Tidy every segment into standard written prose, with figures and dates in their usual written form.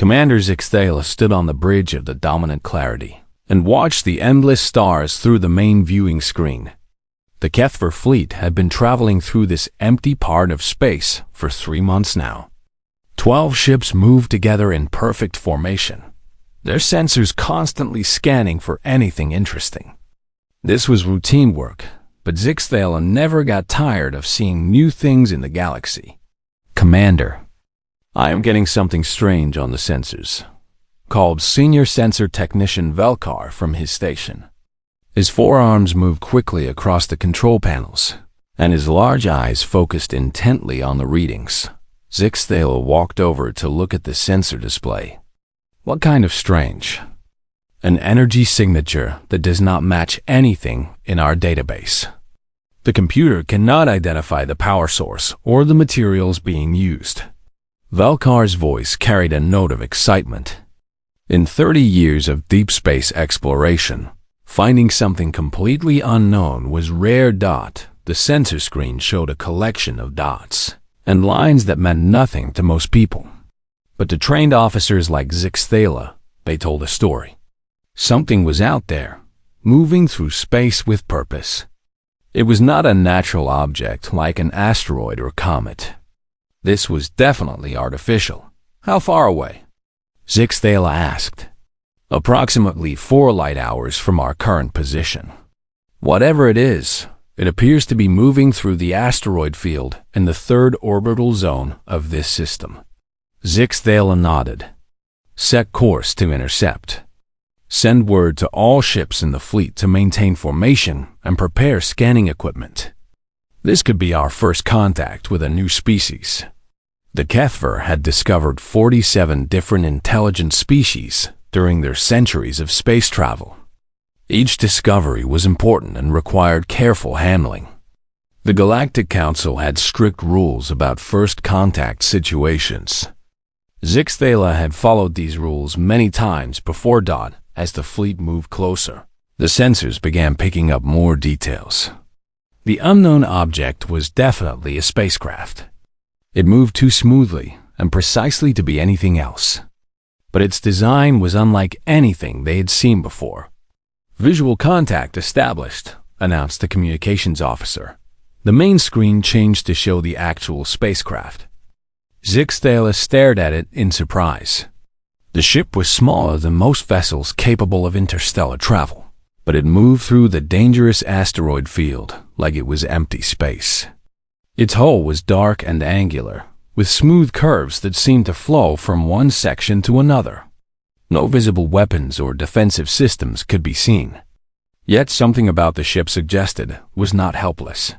Commander Zixthala stood on the bridge of the dominant clarity and watched the endless stars through the main viewing screen. The Kethver fleet had been traveling through this empty part of space for 3 months now. 12 ships moved together in perfect formation, their sensors constantly scanning for anything interesting. This was routine work, but Zixthala never got tired of seeing new things in the galaxy. "Commander, I am getting something strange on the sensors," called Senior Sensor Technician Velkar from his station. His forearms moved quickly across the control panels, and his large eyes focused intently on the readings. Zixthala walked over to look at the sensor display. "What kind of strange?" "An energy signature that does not match anything in our database. The computer cannot identify the power source or the materials being used." Velkar's voice carried a note of excitement. In 30 years of deep space exploration, finding something completely unknown was rare. The sensor screen showed a collection of dots and lines that meant nothing to most people. But to trained officers like Zixthala, they told a story. Something was out there, moving through space with purpose. It was not a natural object like an asteroid or comet. This was definitely artificial. "How far away?" Zixthala asked. "Approximately 4 light hours from our current position. Whatever it is, it appears to be moving through the asteroid field in the 3rd orbital zone of this system." Zixthala nodded. "Set course to intercept. Send word to all ships in the fleet to maintain formation and prepare scanning equipment. This could be our first contact with a new species." The Kethver had discovered 47 different intelligent species during their centuries of space travel. Each discovery was important and required careful handling. The Galactic Council had strict rules about first contact situations. Zixthala had followed these rules many times before. As the fleet moved closer, the sensors began picking up more details. The unknown object was definitely a spacecraft. It moved too smoothly and precisely to be anything else. But its design was unlike anything they had seen before. "Visual contact established," announced the communications officer. The main screen changed to show the actual spacecraft. Zixthala stared at it in surprise. The ship was smaller than most vessels capable of interstellar travel, but it moved through the dangerous asteroid field like it was empty space. Its hull was dark and angular, with smooth curves that seemed to flow from one section to another. No visible weapons or defensive systems could be seen. Yet something about the ship suggested was not helpless.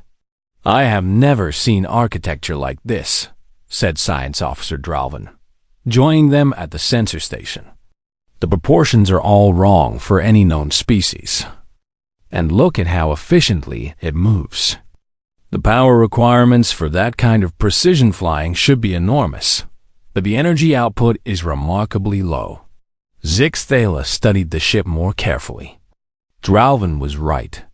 "I have never seen architecture like this," said Science Officer Dralvin, joining them at the sensor station. "The proportions are all wrong for any known species. And look at how efficiently it moves. The power requirements for that kind of precision flying should be enormous, but the energy output is remarkably low." Zixthala studied the ship more carefully. Dralvin was right.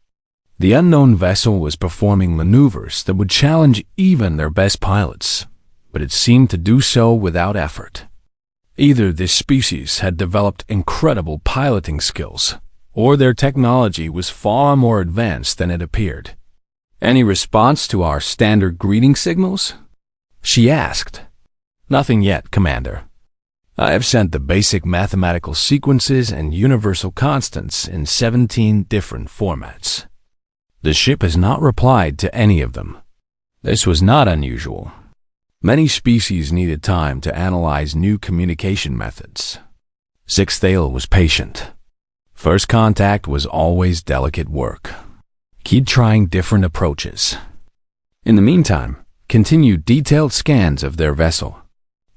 The unknown vessel was performing maneuvers that would challenge even their best pilots, but it seemed to do so without effort. Either this species had developed incredible piloting skills, or their technology was far more advanced than it appeared. "Any response to our standard greeting signals?" she asked. "Nothing yet, Commander. I have sent the basic mathematical sequences and universal constants in 17 different formats. The ship has not replied to any of them. This was not unusual. Many species needed time to analyze new communication methods." Zixthala was patient. First contact was always delicate work. Keep trying different approaches. In the meantime, continue detailed scans of their vessel.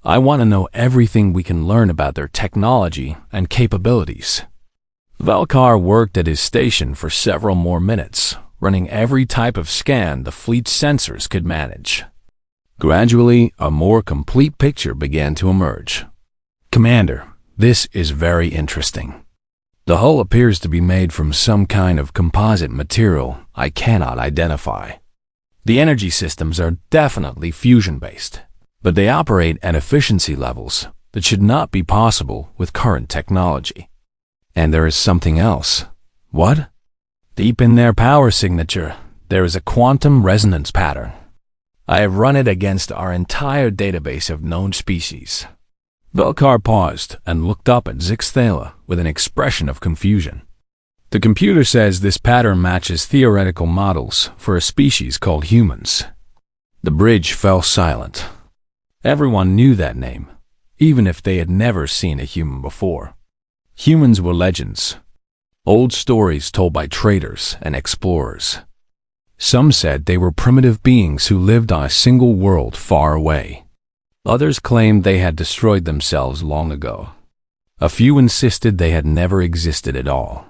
I want to know everything we can learn about their technology and capabilities." Velkar worked at his station for several more minutes, running every type of scan the fleet's sensors could manage. Gradually, a more complete picture began to emerge. "Commander, this is very interesting. The hull appears to be made from some kind of composite material I cannot identify. The energy systems are definitely fusion-based, but they operate at efficiency levels that should not be possible with current technology. And there is something else. What? Deep in their power signature, there is a quantum resonance pattern. I have run it against our entire database of known species. Velkar paused and looked up at Zixthala with an expression of confusion. The computer says this pattern matches theoretical models for a species called humans. The bridge fell silent. Everyone knew that name, even if they had never seen a human before. Humans were legends, old stories told by traders and explorers. Some said they were primitive beings who lived on a single world far away. Others claimed they had destroyed themselves long ago. A few insisted they had never existed at all.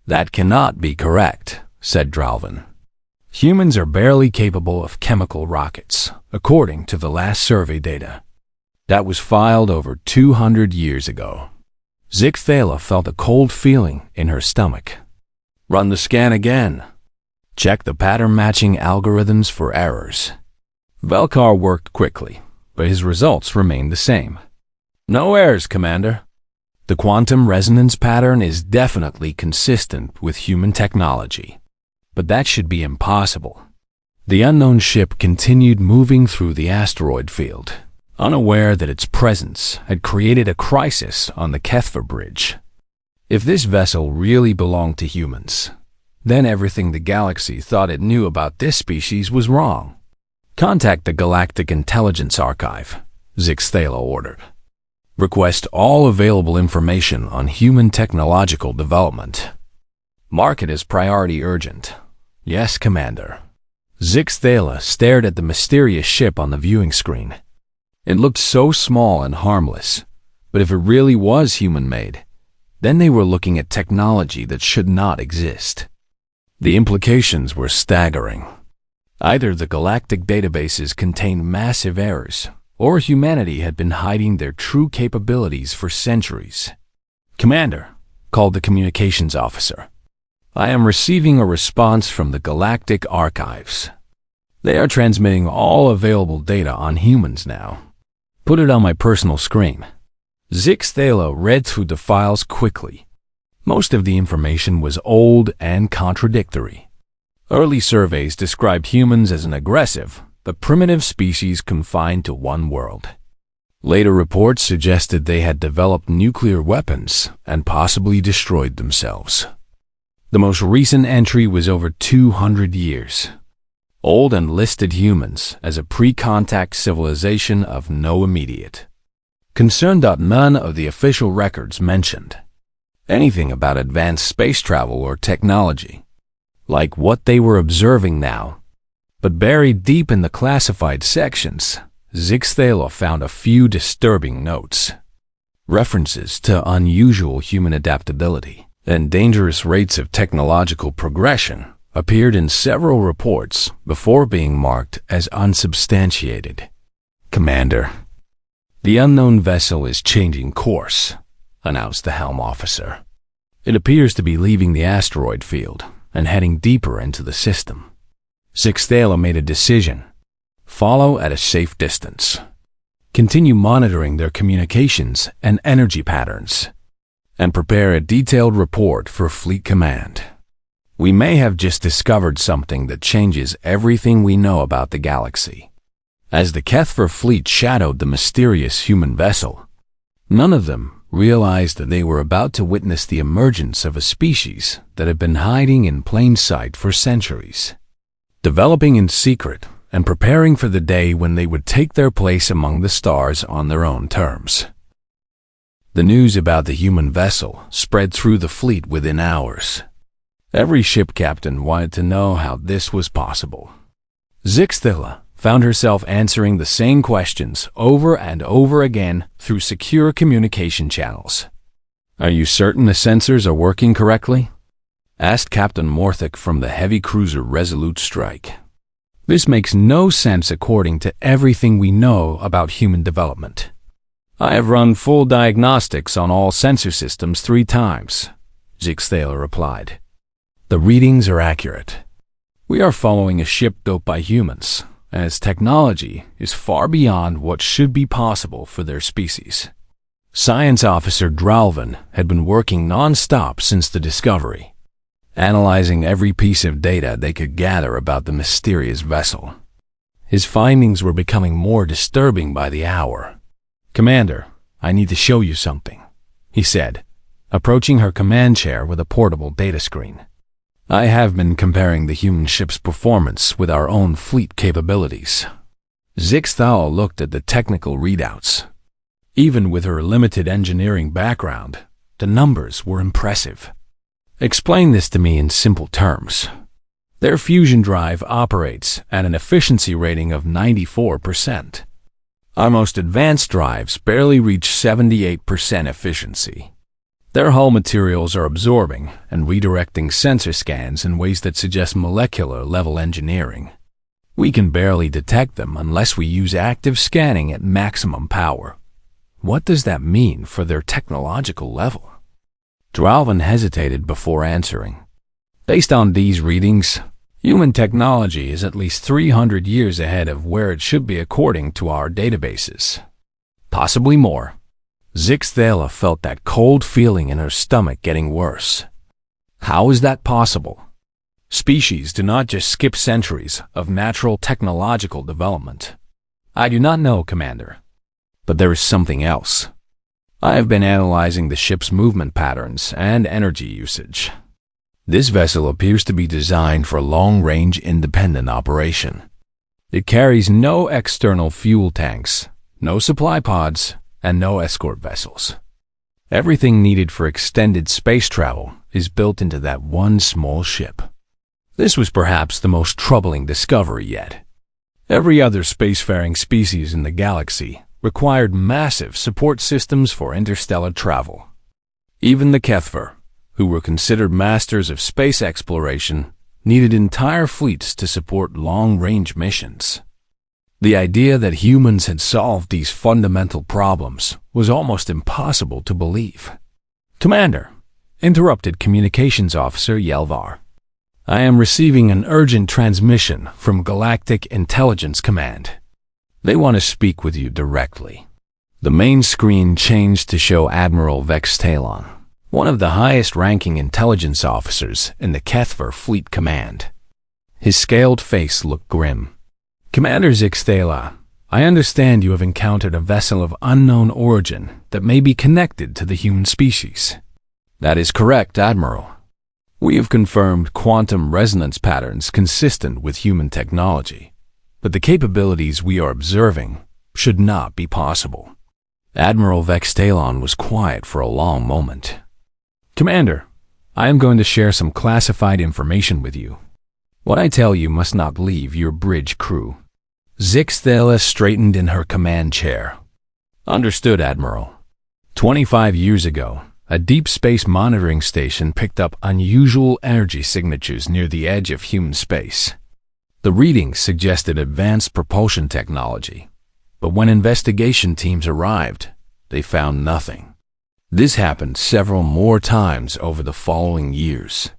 That cannot be correct, said Dralvin. Humans are barely capable of chemical rockets, according to the last survey data. That was filed over 200 years ago. Zixthala felt a cold feeling in her stomach. Run the scan again. Check the pattern-matching algorithms for errors. Velkar worked quickly, but his results remained the same. No errors, Commander. The quantum resonance pattern is definitely consistent with human technology, but that should be impossible. The unknown ship continued moving through the asteroid field, unaware that its presence had created a crisis on the Kethver Bridge. If this vessel really belonged to humans, then everything the galaxy thought it knew about this species was wrong. Contact the Galactic Intelligence Archive, Zixthala ordered. Request all available information on human technological development. Mark it as priority urgent. Yes, Commander. Zixthala stared at the mysterious ship on the viewing screen. It looked so small and harmless, but if it really was human-made, then they were looking at technology that should not exist. The implications were staggering. Either the galactic databases contained massive errors, or humanity had been hiding their true capabilities for centuries. Commander, called the communications officer. I am receiving a response from the Galactic Archives. They are transmitting all available data on humans now. Put it on my personal screen. Zixthala read through the files quickly. Most of the information was old and contradictory. Early surveys described humans as an aggressive, but primitive species confined to one world. Later reports suggested they had developed nuclear weapons and possibly destroyed themselves. The most recent entry was over 200 years. Old and listed humans as a pre-contact civilization of no immediate concern. None of the official records mentioned anything about advanced space travel or technology, like what they were observing now. But buried deep in the classified sections, Zixthala found a few disturbing notes. References to unusual human adaptability and dangerous rates of technological progression appeared in several reports before being marked as unsubstantiated. Commander, the unknown vessel is changing course, announced the helm officer. It appears to be leaving the asteroid field and heading deeper into the system. Zixthala made a decision. Follow at a safe distance. Continue monitoring their communications and energy patterns, and prepare a detailed report for Fleet Command. We may have just discovered something that changes everything we know about the galaxy. As the Kethver fleet shadowed the mysterious human vessel, none of them realized that they were about to witness the emergence of a species that had been hiding in plain sight for centuries, developing in secret and preparing for the day when they would take their place among the stars on their own terms. The news about the human vessel spread through the fleet within hours. Every ship captain wanted to know how this was possible. Zixthala found herself answering the same questions over and over again through secure communication channels. Are you certain the sensors are working correctly? Asked Captain Morthic from the heavy cruiser Resolute Strike. This makes no sense according to everything we know about human development. I have run full diagnostics on all sensor systems 3 times, Zixthala replied. The readings are accurate. We are following a ship built by humans, and its technology is far beyond what should be possible for their species. Science Officer Dralvin had been working non-stop since the discovery, analyzing every piece of data they could gather about the mysterious vessel. His findings were becoming more disturbing by the hour. "Commander, I need to show you something," he said, approaching her command chair with a portable data screen. "I have been comparing the human ship's performance with our own fleet capabilities." Zixthal looked at the technical readouts. Even with her limited engineering background, the numbers were impressive. "Explain this to me in simple terms." "Their fusion drive operates at an efficiency rating of 94%. Our most advanced drives barely reach 78% efficiency. Their hull materials are absorbing and redirecting sensor scans in ways that suggest molecular-level engineering. We can barely detect them unless we use active scanning at maximum power. What does that mean for their technological level?" Dralvin hesitated before answering. "Based on these readings, human technology is at least 300 years ahead of where it should be according to our databases. Possibly more." Zixthela felt that cold feeling in her stomach getting worse. How is that possible? Species do not just skip centuries of natural technological development. "I do not know, Commander. But there is something else. I have been analyzing the ship's movement patterns and energy usage. This vessel appears to be designed for long-range independent operation. It carries no external fuel tanks, no supply pods, and no escort vessels. Everything needed for extended space travel is built into that one small ship." This was perhaps the most troubling discovery yet. Every other spacefaring species in the galaxy required massive support systems for interstellar travel. Even the Kethver, who were considered masters of space exploration, needed entire fleets to support long-range missions. The idea that humans had solved these fundamental problems was almost impossible to believe. "Commander," interrupted Communications Officer Yelvar, "I am receiving an urgent transmission from Galactic Intelligence Command. They want to speak with you directly." The main screen changed to show Admiral Vex Talon, one of the highest-ranking intelligence officers in the Kethver Fleet Command. His scaled face looked grim. "Commander Zixthela, I understand you have encountered a vessel of unknown origin that may be connected to the human species." "That is correct, Admiral. We have confirmed quantum resonance patterns consistent with human technology, but the capabilities we are observing should not be possible." Admiral Vex Talon was quiet for a long moment. "Commander, I am going to share some classified information with you. What I tell you must not leave your bridge crew." Zixthela straightened in her command chair. "Understood, Admiral. 25 years ago, a deep space monitoring station picked up unusual energy signatures near the edge of human space. The readings suggested advanced propulsion technology, but when investigation teams arrived, they found nothing. This happened several more times over the following years.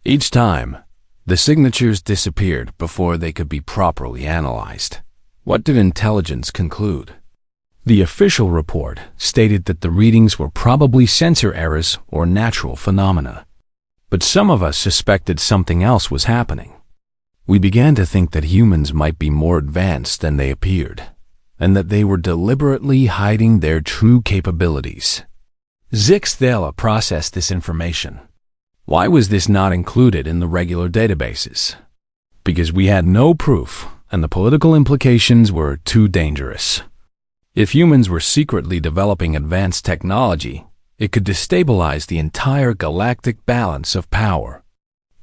Each time, the signatures disappeared before they could be properly analyzed. What did intelligence conclude? The official report stated that the readings were probably sensor errors or natural phenomena. But some of us suspected something else was happening. We began to think that humans might be more advanced than they appeared, and that they were deliberately hiding their true capabilities. Zixthela processed this information. Why was this not included in the regular databases? Because we had no proof, and the political implications were too dangerous. If humans were secretly developing advanced technology, it could destabilize the entire galactic balance of power.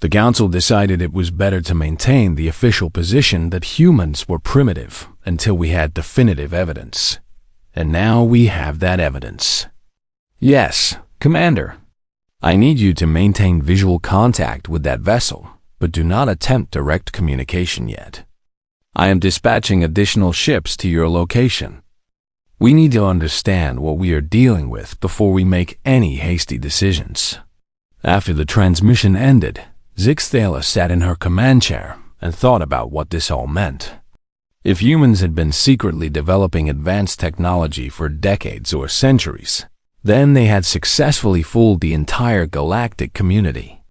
The Council decided it was better to maintain the official position that humans were primitive until we had definitive evidence. And now we have that evidence. Yes, Commander. I need you to maintain visual contact with that vessel, but do not attempt direct communication yet. I am dispatching additional ships to your location. We need to understand what we are dealing with before we make any hasty decisions. After the transmission ended, Zixthela sat in her command chair and thought about what this all meant. If humans had been secretly developing advanced technology for decades or centuries, then they had successfully fooled the entire galactic community.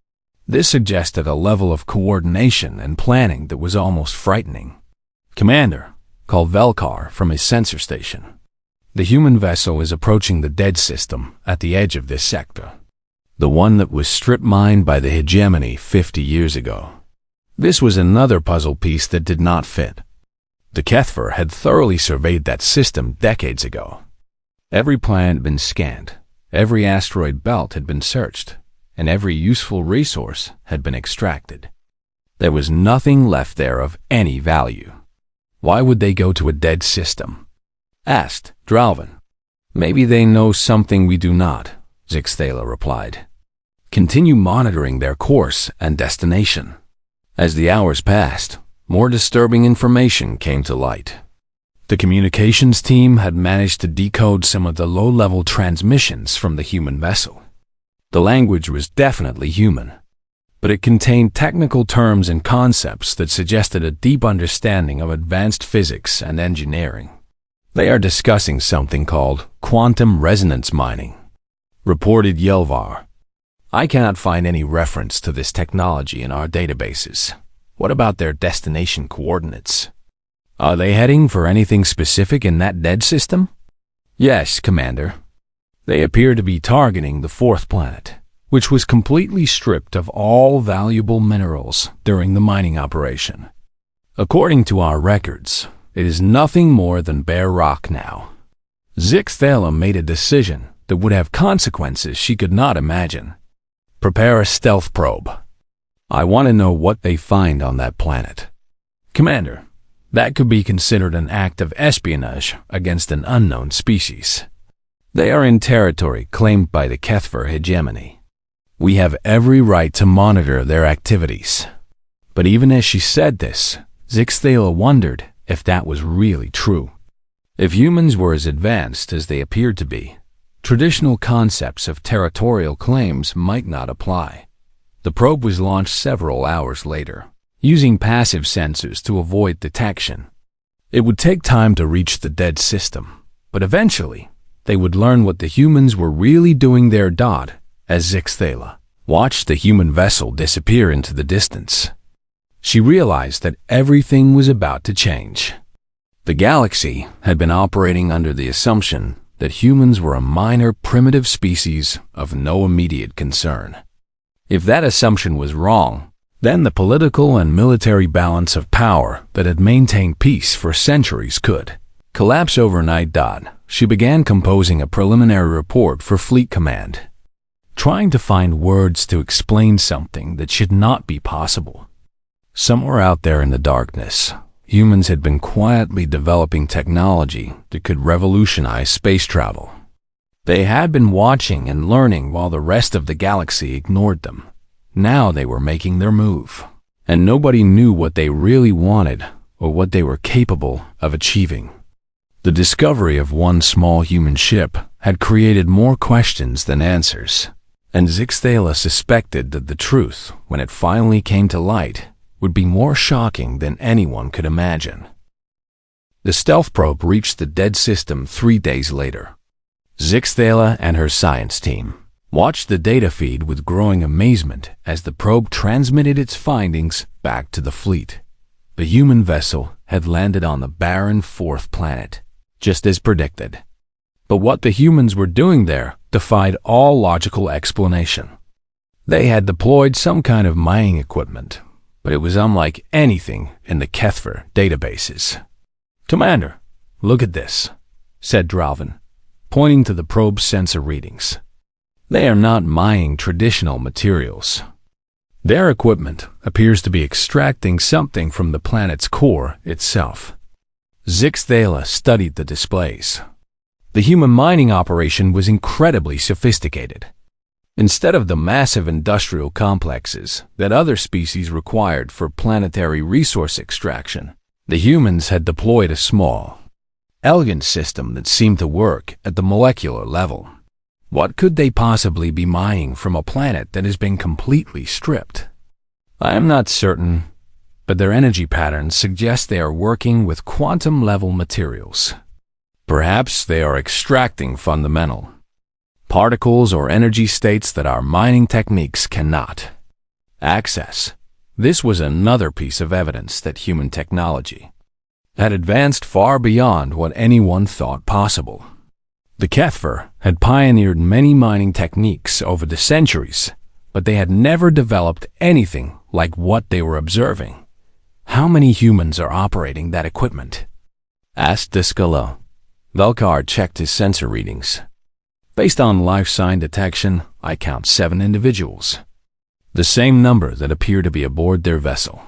This suggested a level of coordination and planning that was almost frightening. "Commander," called Velkar from his sensor station. "The human vessel is approaching the dead system at the edge of this sector, the one that was strip-mined by the hegemony 50 years ago." This was another puzzle piece that did not fit. The Kethver had thoroughly surveyed that system decades ago. Every planet had been scanned, every asteroid belt had been searched, and every useful resource had been extracted. There was nothing left there of any value. "Why would they go to a dead system?" asked Dralvin. "Maybe they know something we do not," Zixthala replied. "Continue monitoring their course and destination." As the hours passed, more disturbing information came to light. The communications team had managed to decode some of the low-level transmissions from the human vessel. The language was definitely human, but it contained technical terms and concepts that suggested a deep understanding of advanced physics and engineering. "They are discussing something called quantum resonance mining," reported Yelvar. "I cannot find any reference to this technology in our databases. What about their destination coordinates? Are they heading for anything specific in that dead system?" "Yes, Commander. They appear to be targeting the fourth planet, which was completely stripped of all valuable minerals during the mining operation. According to our records, it is nothing more than bare rock now." Zixthala made a decision that would have consequences she could not imagine. "Prepare a stealth probe. I want to know what they find on that planet." "Commander, that could be considered an act of espionage against an unknown species. They are in territory claimed by the Kethver hegemony. We have every right to monitor their activities." But even as she said this, Zixthala wondered if that was really true. If humans were as advanced as they appeared to be, traditional concepts of territorial claims might not apply. The probe was launched several hours later, using passive sensors to avoid detection. It would take time to reach the dead system, but eventually they would learn what the humans were really doing there. As Zixthala watched the human vessel disappear into the distance, she realized that everything was about to change. The galaxy had been operating under the assumption that humans were a minor primitive species of no immediate concern. If that assumption was wrong, then the political and military balance of power that had maintained peace for centuries could collapse overnight. She began composing a preliminary report for Fleet Command, trying to find words to explain something that should not be possible. Somewhere out there in the darkness, humans had been quietly developing technology that could revolutionize space travel. They had been watching and learning while the rest of the galaxy ignored them. Now they were making their move, and nobody knew what they really wanted or what they were capable of achieving. The discovery of one small human ship had created more questions than answers, and Zixthala suspected that the truth, when it finally came to light, would be more shocking than anyone could imagine. The stealth probe reached the dead system 3 days later. Zixthala and her science team watched the data feed with growing amazement as the probe transmitted its findings back to the fleet. The human vessel had landed on the barren fourth planet, just as predicted. But what the humans were doing there defied all logical explanation. They had deployed some kind of mining equipment, but it was unlike anything in the Kethver databases. "Commander, look at this," said Dralvin, pointing to the probe's sensor readings. "They are not mining traditional materials. Their equipment appears to be extracting something from the planet's core itself." Zixthala studied the displays. The human mining operation was incredibly sophisticated. Instead of the massive industrial complexes that other species required for planetary resource extraction, the humans had deployed a small, elegant system that seemed to work at the molecular level. What could they possibly be mining from a planet that has been completely stripped? "I am not certain," but their energy patterns suggest they are working with quantum-level materials. Perhaps they are extracting fundamental particles or energy states that our mining techniques cannot access. This was another piece of evidence that human technology had advanced far beyond what anyone thought possible. The HFY had pioneered many mining techniques over the centuries, but they had never developed anything like what they were observing. "How many humans are operating that equipment?" asked Discalo. Velkar checked his sensor readings. "Based on life sign detection, I count 7 individuals. The same number that appear to be aboard their vessel.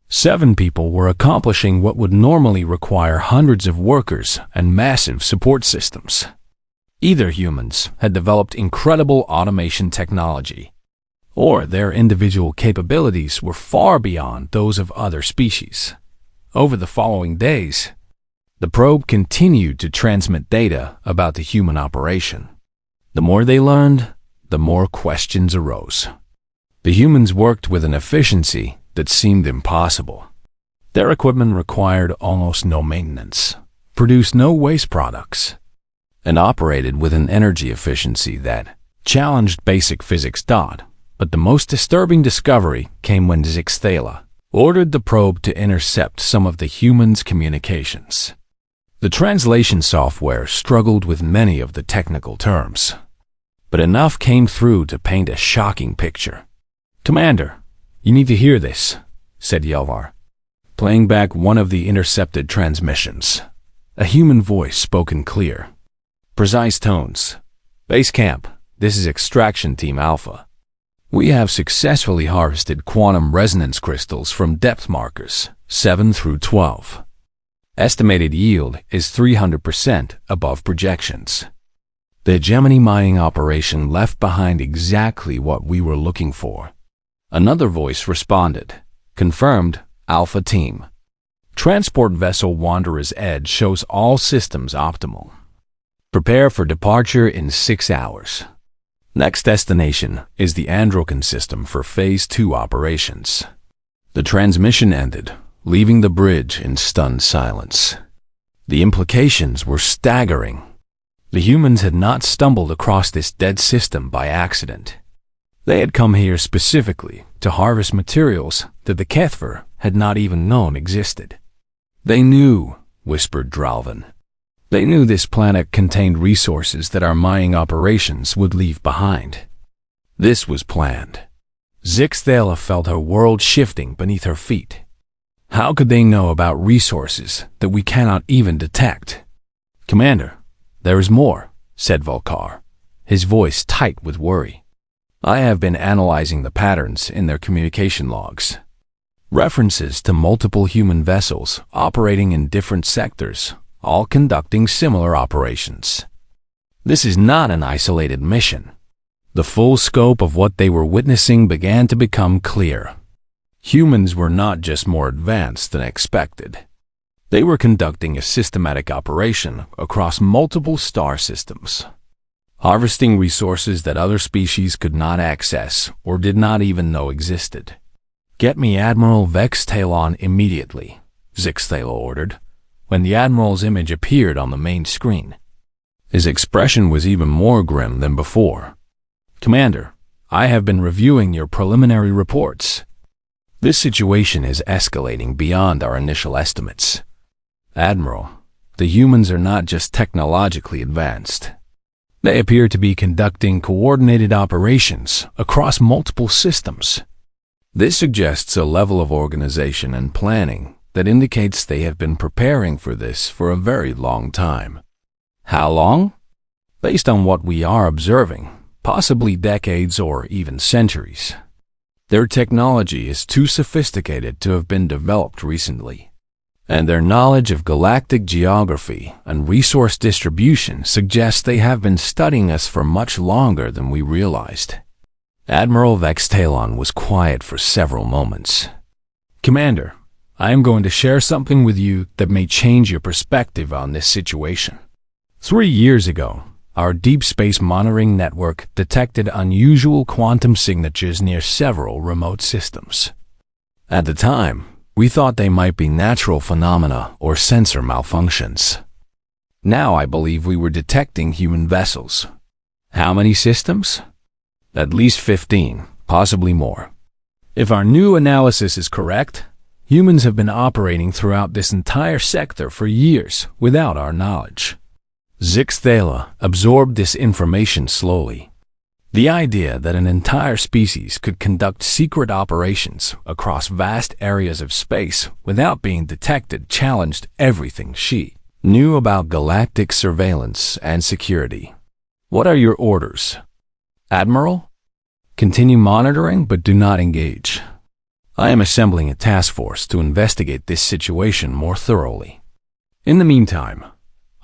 7 people were accomplishing what would normally require hundreds of workers and massive support systems. Either humans had developed incredible automation technology, or their individual capabilities were far beyond those of other species. Over the following days, the probe continued to transmit data about the human operation. The more they learned, the more questions arose. The humans worked with an efficiency that seemed impossible. Their equipment required almost no maintenance, produced no waste products, and operated with an energy efficiency that challenged basic physics. But the most disturbing discovery came when Zixthala ordered the probe to intercept some of the humans' communications. The translation software struggled with many of the technical terms, but enough came through to paint a shocking picture. "Commander, you need to hear this," said Yelvar, playing back one of the intercepted transmissions. A human voice spoke in clear, precise tones. "Base camp, this is Extraction Team Alpha. We have successfully harvested quantum resonance crystals from depth markers 7 through 12. Estimated yield is 300% above projections. The hegemony mining operation left behind exactly what we were looking for." Another voice responded, confirmed, "Alpha Team. Transport vessel Wanderer's Edge shows all systems optimal. Prepare for departure in 6 hours. Next destination is the Androkan system for Phase 2 operations." The transmission ended, leaving the bridge in stunned silence. The implications were staggering. The humans had not stumbled across this dead system by accident. They had come here specifically to harvest materials that the HFY had not even known existed. "They knew," whispered Dralvin. "They knew this planet contained resources that our mining operations would leave behind. This was planned." Zixthala felt her world shifting beneath her feet. How could they know about resources that we cannot even detect? "Commander, there is more," said Volkar, his voice tight with worry. "I have been analyzing the patterns in their communication logs. References to multiple human vessels operating in different sectors, all conducting similar operations. This is not an isolated mission." The full scope of what they were witnessing began to become clear. Humans were not just more advanced than expected. They were conducting a systematic operation across multiple star systems, harvesting resources that other species could not access or did not even know existed. "Get me Admiral Vextalon immediately," Zixthala ordered, when the Admiral's image appeared on the main screen. His expression was even more grim than before. "Commander, I have been reviewing your preliminary reports. This situation is escalating beyond our initial estimates. Admiral, the humans are not just technologically advanced. They appear to be conducting coordinated operations across multiple systems. This suggests a level of organization and planning that indicates they have been preparing for this for a very long time." "How long?" "Based on what we are observing, possibly decades or even centuries. Their technology is too sophisticated to have been developed recently, and their knowledge of galactic geography and resource distribution suggests they have been studying us for much longer than we realized." Admiral Vextalon was quiet for several moments. "Commander, I am going to share something with you that may change your perspective on this situation. 3 years ago, our deep space monitoring network detected unusual quantum signatures near several remote systems. At the time, We thought they might be natural phenomena or sensor malfunctions. Now I believe we were detecting human vessels. How many systems? At least 15, possibly more. If our new analysis is correct, humans have been operating throughout this entire sector for years without our knowledge. Zixthala absorbed this information slowly. The idea that an entire species could conduct secret operations across vast areas of space without being detected challenged everything she knew about galactic surveillance and security. What are your orders, Admiral? Continue monitoring, but do not engage. I am assembling a task force to investigate this situation more thoroughly. In the meantime,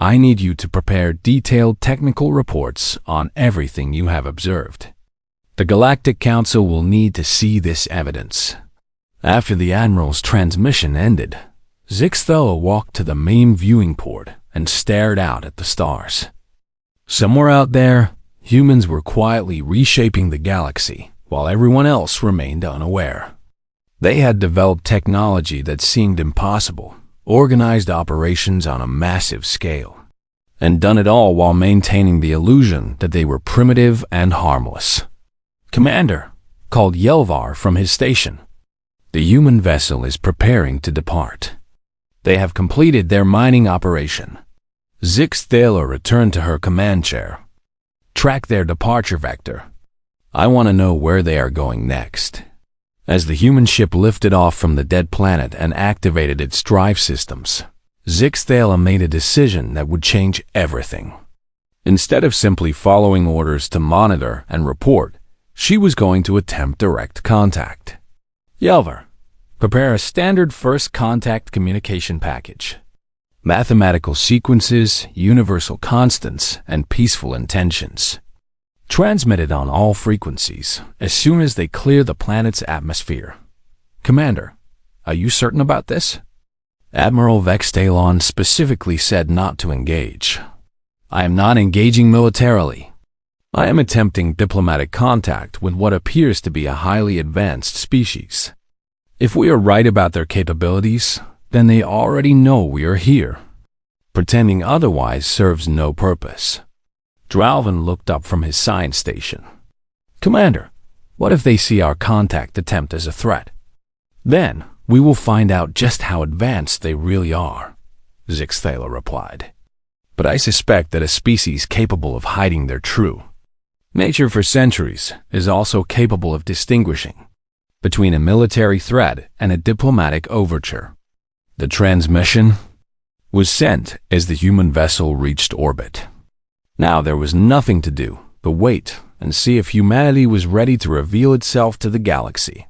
I need you to prepare detailed technical reports on everything you have observed. The Galactic Council will need to see this evidence. After the Admiral's transmission ended, Zixthala walked to the main viewing port and stared out at the stars. Somewhere out there, humans were quietly reshaping the galaxy, while everyone else remained unaware. They had developed technology that seemed impossible, organized operations on a massive scale, and done it all while maintaining the illusion that they were primitive and harmless. Commander, called Yelvar from his station. The human vessel is preparing to depart. They have completed their mining operation. Zixthala returned to her command chair. Track their departure vector. I want to know where they are going next. As the human ship lifted off from the dead planet and activated its drive systems, Zixthala made a decision that would change everything. Instead of simply following orders to monitor and report, she was going to attempt direct contact. Yelvar, prepare a standard first contact communication package. Mathematical sequences, universal constants, and peaceful intentions. Transmitted on all frequencies as soon as they clear the planet's atmosphere. Commander, are you certain about this? Admiral Vextalon specifically said not to engage. I am not engaging militarily. I am attempting diplomatic contact with what appears to be a highly advanced species. If we are right about their capabilities, then they already know we are here. Pretending otherwise serves no purpose. Dralvin looked up from his science station. Commander, what if they see our contact attempt as a threat? Then we will find out just how advanced they really are, Zixthala replied. But I suspect that a species capable of hiding their true nature for centuries is also capable of distinguishing between a military threat and a diplomatic overture. The transmission was sent as the human vessel reached orbit. Now there was nothing to do but wait and see if humanity was ready to reveal itself to the galaxy,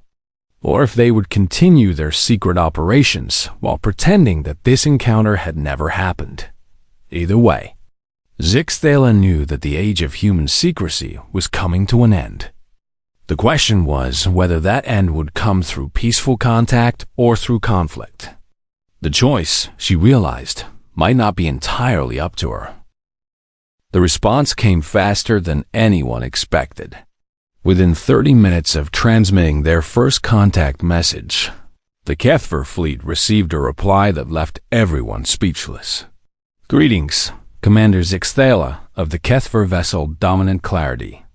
or if they would continue their secret operations while pretending that this encounter had never happened. Either way, Zixthala knew that the age of human secrecy was coming to an end. The question was whether that end would come through peaceful contact or through conflict. The choice, she realized, might not be entirely up to her. The response came faster than anyone expected. Within 30 minutes of transmitting their first contact message, the Kethver fleet received a reply that left everyone speechless. Greetings, Commander Zixthala of the Kethver vessel Dominant Clarity.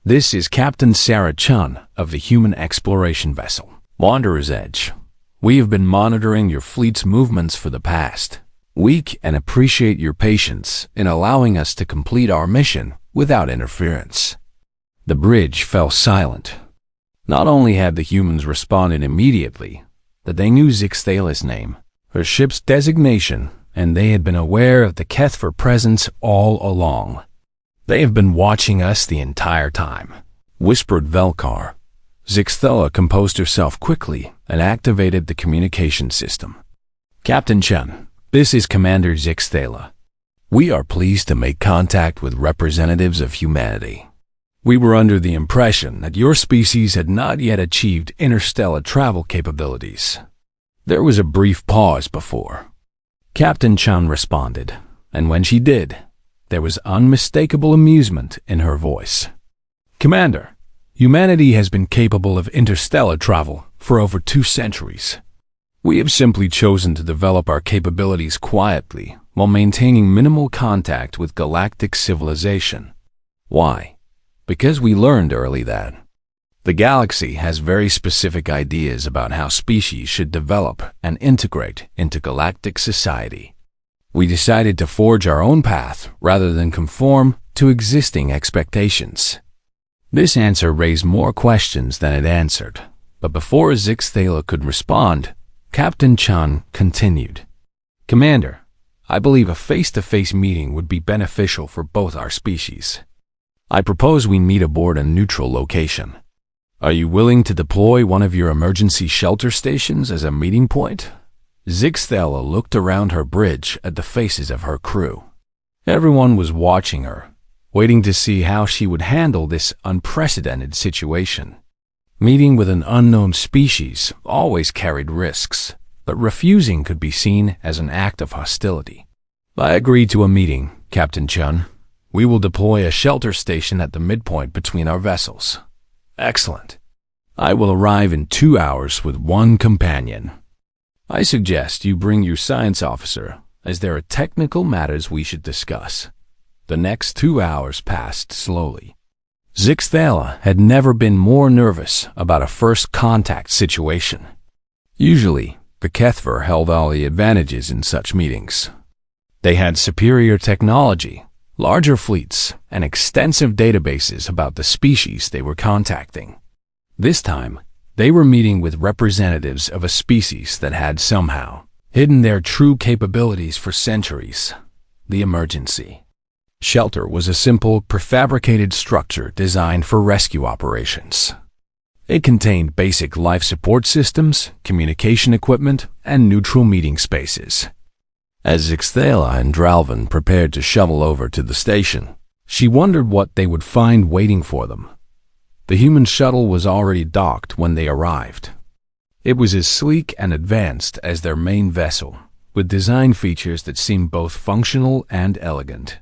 This is Captain Sarah Chun of the human exploration vessel Wanderer's Edge. We have been monitoring your fleet's movements for the past week and appreciate your patience in allowing us to complete our mission without interference. The bridge fell silent. Not only had the humans responded immediately, that they knew Zixthala's name, her ship's designation, and they had been aware of the Kethver presence all along. They have been watching us the entire time, whispered Velkar. Zixthala composed herself quickly and activated the communication system. Captain Chun, this is Commander Zixthala. We are pleased to make contact with representatives of humanity. We were under the impression that your species had not yet achieved interstellar travel capabilities. There was a brief pause before Captain Chun responded, and when she did, there was unmistakable amusement in her voice. Commander, humanity has been capable of interstellar travel for over 2 centuries. We have simply chosen to develop our capabilities quietly while maintaining minimal contact with galactic civilization. Why? Because we learned early that the galaxy has very specific ideas about how species should develop and integrate into galactic society. We decided to forge our own path rather than conform to existing expectations. This answer raised more questions than it answered, but before Zixthala could respond, Captain Chun continued. Commander, I believe a face-to-face meeting would be beneficial for both our species. I propose we meet aboard a neutral location. Are you willing to deploy one of your emergency shelter stations as a meeting point? Zixthala looked around her bridge at the faces of her crew. Everyone was watching her, waiting to see how she would handle this unprecedented situation. Meeting with an unknown species always carried risks, but refusing could be seen as an act of hostility. I agree to a meeting, Captain Chun. We will deploy a shelter station at the midpoint between our vessels. Excellent. I will arrive in 2 hours with one companion. I suggest you bring your science officer, as there are technical matters we should discuss. The next 2 hours passed slowly. Zixthala had never been more nervous about a first contact situation. Usually, the Kethver held all the advantages in such meetings. They had superior technology, larger fleets, and extensive databases about the species they were contacting. This time, they were meeting with representatives of a species that had somehow hidden their true capabilities for centuries: the emergency shelter was a simple, prefabricated structure designed for rescue operations. It contained basic life support systems, communication equipment, and neutral meeting spaces. As Zixthala and Dralvin prepared to shovel over to the station, she wondered what they would find waiting for them. The human shuttle was already docked when they arrived. It was as sleek and advanced as their main vessel, with design features that seemed both functional and elegant.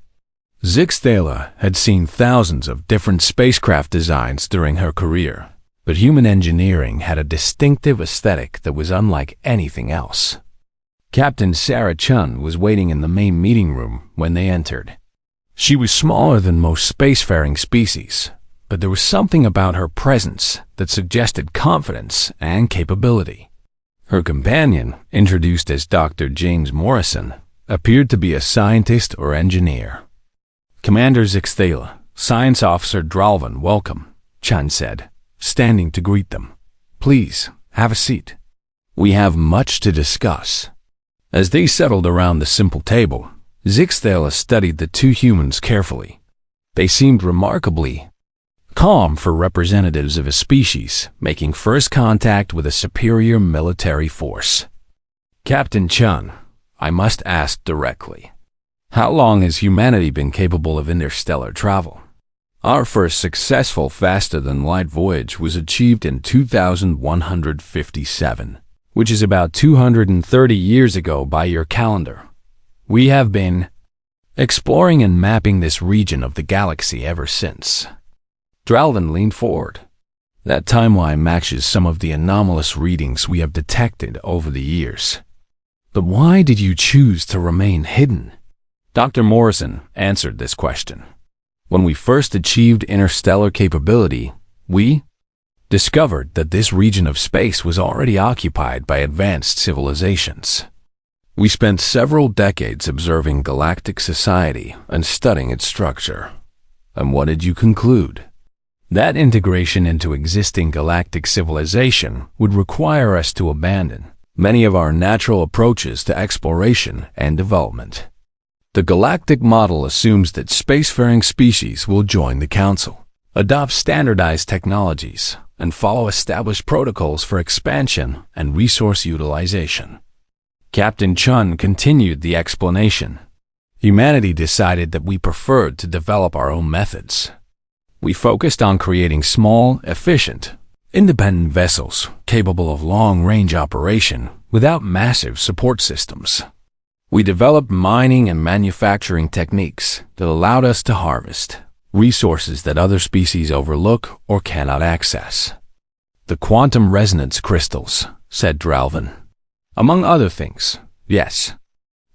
Zixthala had seen thousands of different spacecraft designs during her career, but human engineering had a distinctive aesthetic that was unlike anything else. Captain Sarah Chun was waiting in the main meeting room when they entered. She was smaller than most spacefaring species, but there was something about her presence that suggested confidence and capability. Her companion, introduced as Dr. James Morrison, appeared to be a scientist or engineer. Commander Zixthala, Science Officer Dralvin, welcome, Chun said, standing to greet them. Please, have a seat. We have much to discuss. As they settled around the simple table, Zixthala studied the two humans carefully. They seemed remarkably calm for representatives of a species making first contact with a superior military force. Captain Chun, I must ask directly, how long has humanity been capable of interstellar travel? Our first successful faster-than-light voyage was achieved in 2157, which is about 230 years ago by your calendar. We have been exploring and mapping this region of the galaxy ever since. Dralvin leaned forward. That timeline matches some of the anomalous readings we have detected over the years. But why did you choose to remain hidden? Dr. Morrison answered this question. When we first achieved interstellar capability, we discovered that this region of space was already occupied by advanced civilizations. We spent several decades observing galactic society and studying its structure. And what did you conclude? That integration into existing galactic civilization would require us to abandon many of our natural approaches to exploration and development. The galactic model assumes that spacefaring species will join the Council, adopt standardized technologies, and follow established protocols for expansion and resource utilization. Captain Chun continued the explanation. Humanity decided that we preferred to develop our own methods. We focused on creating small, efficient, independent vessels capable of long-range operation without massive support systems. We developed mining and manufacturing techniques that allowed us to harvest resources that other species overlook or cannot access. The quantum resonance crystals, said Dralvin. Among other things, yes.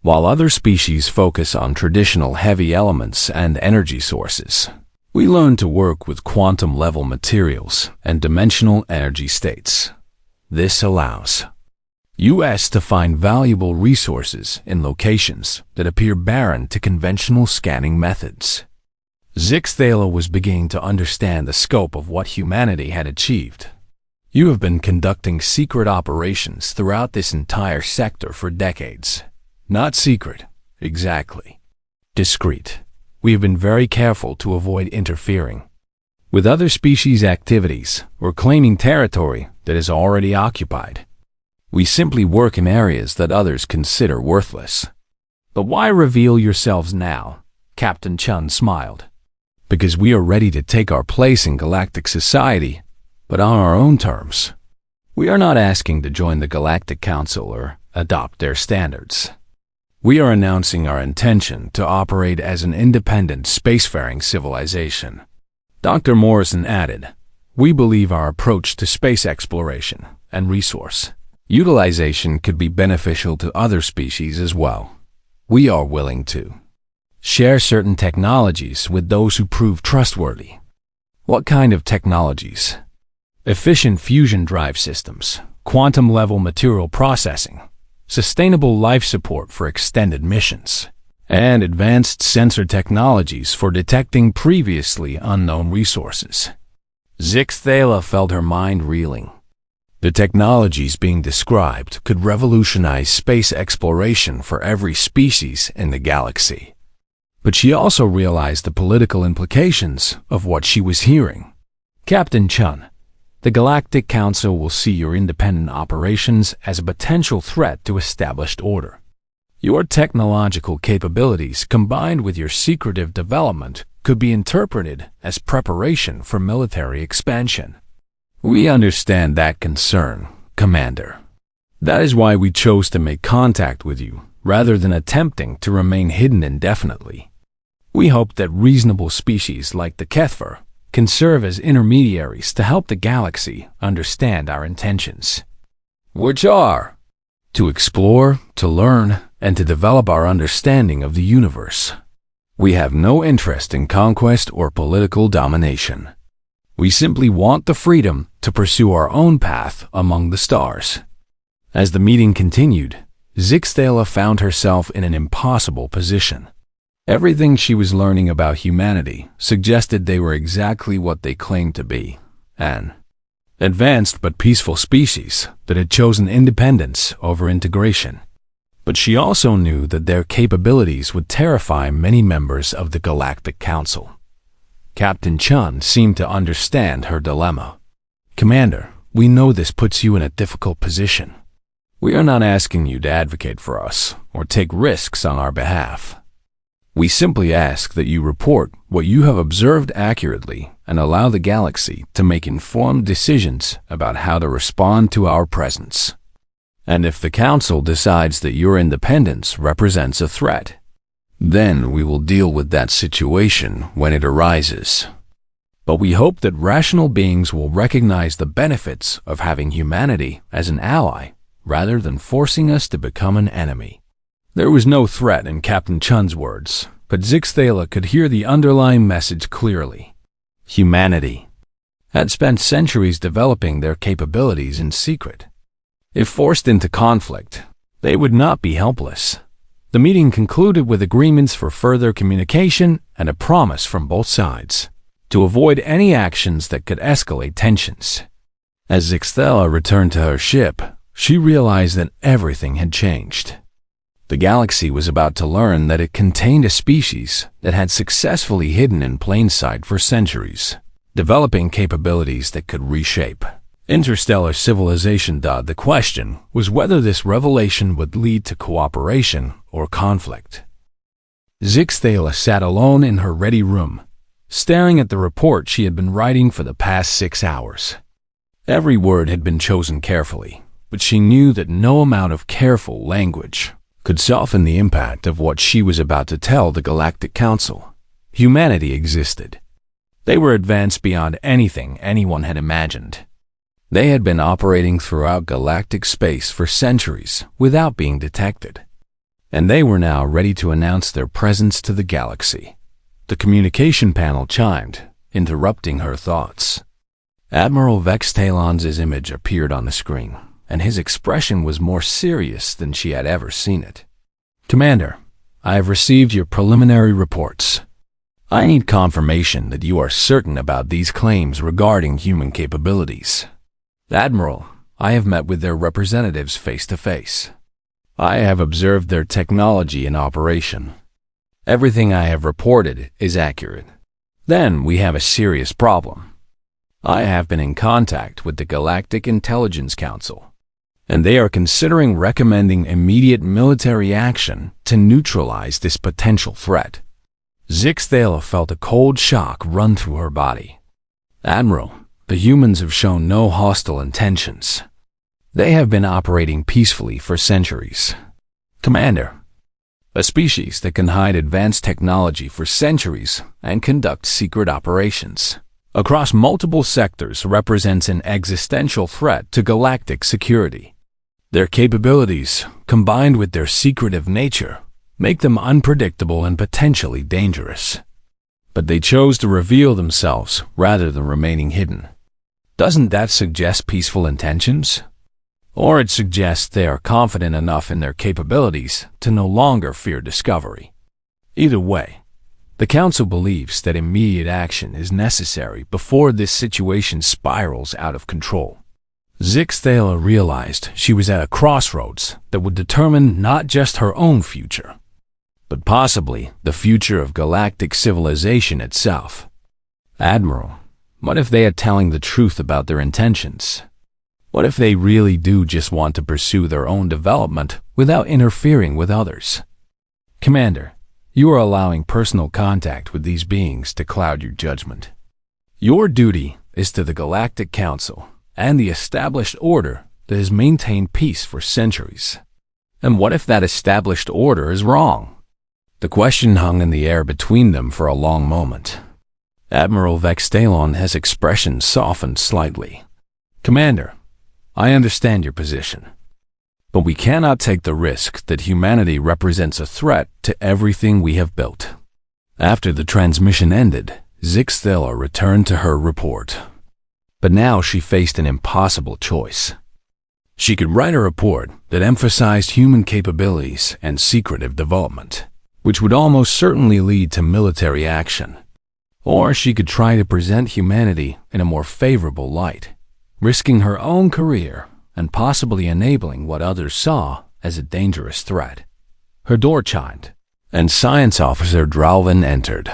While other species focus on traditional heavy elements and energy sources, we learn to work with quantum-level materials and dimensional energy states. This allows us to find valuable resources in locations that appear barren to conventional scanning methods. Zixthala was beginning to understand the scope of what humanity had achieved. You have been conducting secret operations throughout this entire sector for decades. Not secret, exactly. Discreet. We have been very careful to avoid interfering with other species' activities or claiming territory that is already occupied. We simply work in areas that others consider worthless. But why reveal yourselves now? Captain Chun smiled. Because we are ready to take our place in galactic society, but on our own terms. We are not asking to join the Galactic Council or adopt their standards. We are announcing our intention to operate as an independent spacefaring civilization. Dr. Morrison added, we believe our approach to space exploration and resource utilization could be beneficial to other species as well. We are willing to share certain technologies with those who prove trustworthy. What kind of technologies? Efficient fusion drive systems, quantum-level material processing, sustainable life support for extended missions, and advanced sensor technologies for detecting previously unknown resources. Zixthala felt her mind reeling. The technologies being described could revolutionize space exploration for every species in the galaxy. But she also realized the political implications of what she was hearing. Captain Chun, the Galactic Council will see your independent operations as a potential threat to established order. Your technological capabilities combined with your secretive development could be interpreted as preparation for military expansion. We understand that concern, Commander. That is why we chose to make contact with you, rather than attempting to remain hidden indefinitely. We hope that reasonable species like the Kethver can serve as intermediaries to help the galaxy understand our intentions, which are to explore, to learn, and to develop our understanding of the universe. We have no interest in conquest or political domination. We simply want the freedom to pursue our own path among the stars. As the meeting continued, Zixthala found herself in an impossible position. Everything she was learning about humanity suggested they were exactly what they claimed to be, an advanced but peaceful species that had chosen independence over integration. But she also knew that their capabilities would terrify many members of the Galactic Council. Captain Chun seemed to understand her dilemma. Commander, we know this puts you in a difficult position. We are not asking you to advocate for us or take risks on our behalf. We simply ask that you report what you have observed accurately and allow the galaxy to make informed decisions about how to respond to our presence. And if the Council decides that your independence represents a threat, then we will deal with that situation when it arises. But we hope that rational beings will recognize the benefits of having humanity as an ally rather than forcing us to become an enemy. There was no threat in Captain Chun's words, but Zixthala could hear the underlying message clearly. Humanity had spent centuries developing their capabilities in secret. If forced into conflict, they would not be helpless. The meeting concluded with agreements for further communication and a promise from both sides to avoid any actions that could escalate tensions. As Zixthala returned to her ship, she realized that everything had changed. The galaxy was about to learn that it contained a species that had successfully hidden in plain sight for centuries, developing capabilities that could reshape interstellar civilization. The question was whether this revelation would lead to cooperation or conflict. Zixthala sat alone in her ready room, staring at the report she had been writing for the past 6 hours. Every word had been chosen carefully, but she knew that no amount of careful language could soften the impact of what she was about to tell the Galactic Council. Humanity existed. They were advanced beyond anything anyone had imagined. They had been operating throughout galactic space for centuries without being detected, and they were now ready to announce their presence to the galaxy. The communication panel chimed, interrupting her thoughts. Admiral Vextalon's image appeared on the screen, and his expression was more serious than she had ever seen it. "Commander, I have received your preliminary reports. I need confirmation that you are certain about these claims regarding human capabilities. Admiral, I have met with their representatives face to face. I have observed their technology in operation. Everything I have reported is accurate. Then we have a serious problem. I have been in contact with the Galactic Intelligence Council, and they are considering recommending immediate military action to neutralize this potential threat." Zixthala felt a cold shock run through her body. "Admiral, the humans have shown no hostile intentions. They have been operating peacefully for centuries. Commander, a species that can hide advanced technology for centuries and conduct secret operations across multiple sectors represents an existential threat to galactic security. Their capabilities, combined with their secretive nature, make them unpredictable and potentially dangerous. But they chose to reveal themselves rather than remaining hidden. Doesn't that suggest peaceful intentions? Or it suggests they are confident enough in their capabilities to no longer fear discovery. Either way, the Council believes that immediate action is necessary before this situation spirals out of control." Zixthala realized she was at a crossroads that would determine not just her own future, but possibly the future of galactic civilization itself. "Admiral, what if they are telling the truth about their intentions? What if they really do just want to pursue their own development without interfering with others? Commander, you are allowing personal contact with these beings to cloud your judgment. Your duty is to the Galactic Council and the established order that has maintained peace for centuries. And what if that established order is wrong?" The question hung in the air between them for a long moment. Admiral Vextalon's expression softened slightly. "Commander, I understand your position, but we cannot take the risk that humanity represents a threat to everything we have built." After the transmission ended, Zixthala returned to her report. But now she faced an impossible choice. She could write a report that emphasized human capabilities and secretive development, which would almost certainly lead to military action. Or she could try to present humanity in a more favorable light, risking her own career and possibly enabling what others saw as a dangerous threat. Her door chimed, and Science Officer Dralvin entered.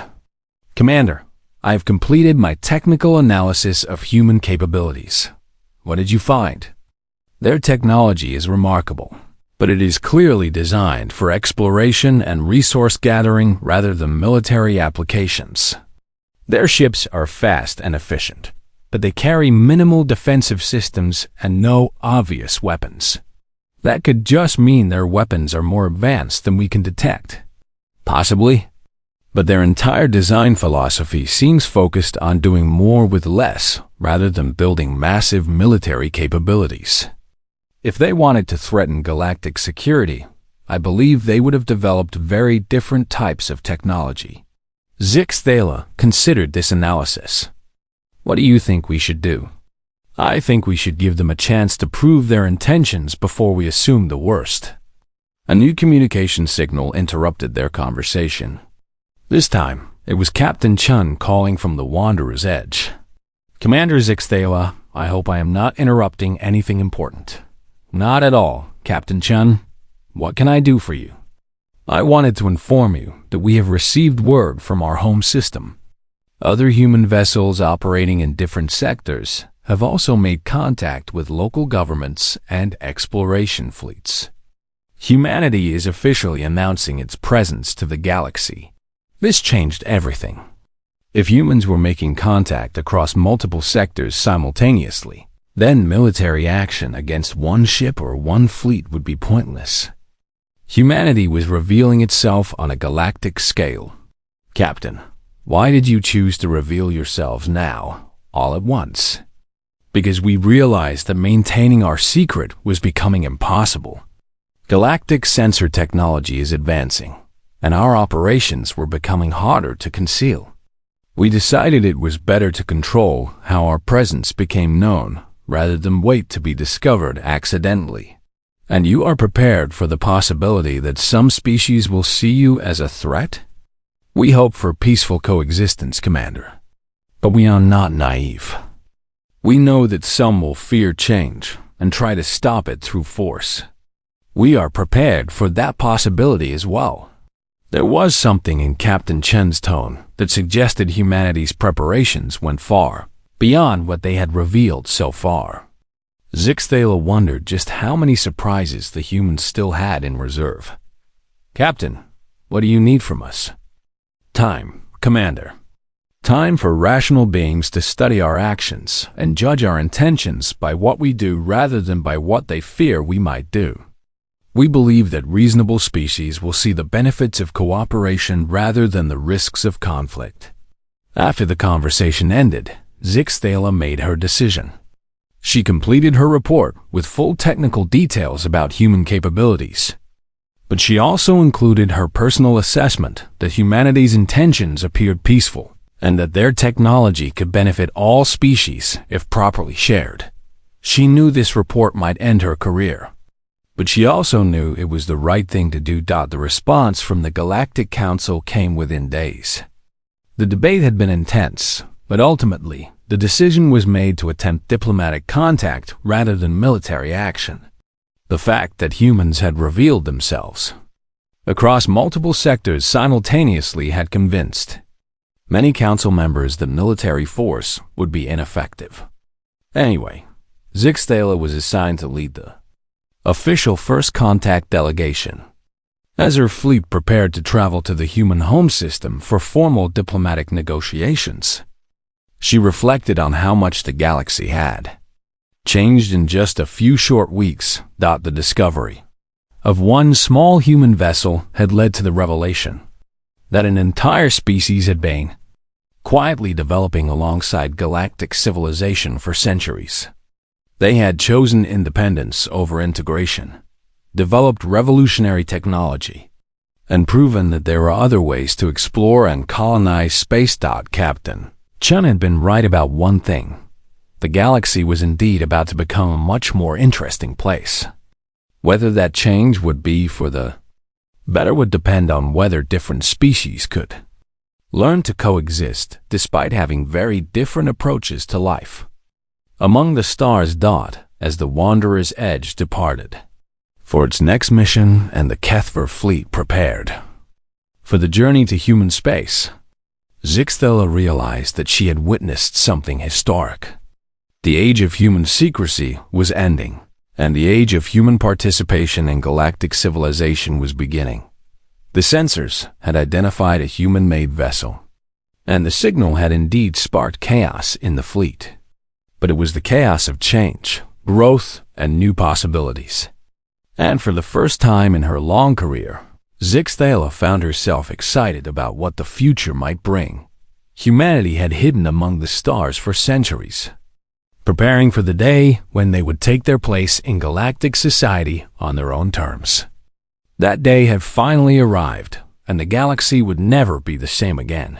"Commander, I have completed my technical analysis of human capabilities. What did you find?" "Their technology is remarkable, but it is clearly designed for exploration and resource gathering rather than military applications. Their ships are fast and efficient, but they carry minimal defensive systems and no obvious weapons. That could just mean their weapons are more advanced than we can detect. Possibly. But their entire design philosophy seems focused on doing more with less rather than building massive military capabilities. If they wanted to threaten galactic security, I believe they would have developed very different types of technology." Zixthala considered this analysis. "What do you think we should do?" "I think we should give them a chance to prove their intentions before we assume the worst." A new communication signal interrupted their conversation. This time, it was Captain Chun calling from the Wanderer's Edge. "Commander Zixthala, I hope I am not interrupting anything important." "Not at all, Captain Chun. What can I do for you?" "I wanted to inform you that we have received word from our home system. Other human vessels operating in different sectors have also made contact with local governments and exploration fleets. Humanity is officially announcing its presence to the galaxy. This changed everything. If humans were making contact across multiple sectors simultaneously, then military action against one ship or one fleet would be pointless. Humanity was revealing itself on a galactic scale. Captain, why did you choose to reveal yourselves now, all at once?" because we realized that maintaining our secret was becoming impossible. Galactic sensor technology is advancing, and our operations were becoming harder to conceal. We decided it was better to control how our presence became known rather than wait to be discovered accidentally. And you are prepared for the possibility that some species will see you as a threat? We hope for peaceful coexistence, Commander. But we are not naive. We know that some will fear change and try to stop it through force. We are prepared for that possibility as well. There was something in Captain Chen's tone that suggested humanity's preparations went far beyond what they had revealed so far. Zixthala wondered just how many surprises the humans still had in reserve. Captain, what do you need from us? Time, Commander. Time for rational beings to study our actions and judge our intentions by what we do rather than by what they fear we might do. We believe that reasonable species will see the benefits of cooperation rather than the risks of conflict. After the conversation ended, Zixthala made her decision. She completed her report with full technical details about human capabilities. But she also included her personal assessment that humanity's intentions appeared peaceful and that their technology could benefit all species if properly shared. She knew this report might end her career. But she also knew it was the right thing to do. The response from the Galactic Council came within days. The debate had been intense, but ultimately, the decision was made to attempt diplomatic contact rather than military action. The fact that humans had revealed themselves across multiple sectors simultaneously had convinced many council members that military force would be ineffective. Anyway, Zixthala was assigned to lead the official first contact delegation. As her fleet prepared to travel to the human home system for formal diplomatic negotiations, she reflected on how much the galaxy had changed in just a few short weeks. The discovery of one small human vessel had led to the revelation that an entire species had been quietly developing alongside galactic civilization for centuries. They had chosen independence over integration, developed revolutionary technology, and proven that there were other ways to explore and colonize space. Captain Chen had been right about one thing. The galaxy was indeed about to become a much more interesting place. Whether that change would be for the better would depend on whether different species could learn to coexist despite having very different approaches to life. Among the stars. As the Wanderer's Edge departed for its next mission and the Kethver fleet prepared for the journey to human space, Zixthala realized that she had witnessed something historic. The age of human secrecy was ending, and the age of human participation in galactic civilization was beginning. The sensors had identified a human-made vessel, and the signal had indeed sparked chaos in the fleet. But it was the chaos of change, growth, and new possibilities. And for the first time in her long career, Zixthala found herself excited about what the future might bring. Humanity had hidden among the stars for centuries, preparing for the day when they would take their place in galactic society on their own terms. That day had finally arrived, and the galaxy would never be the same again.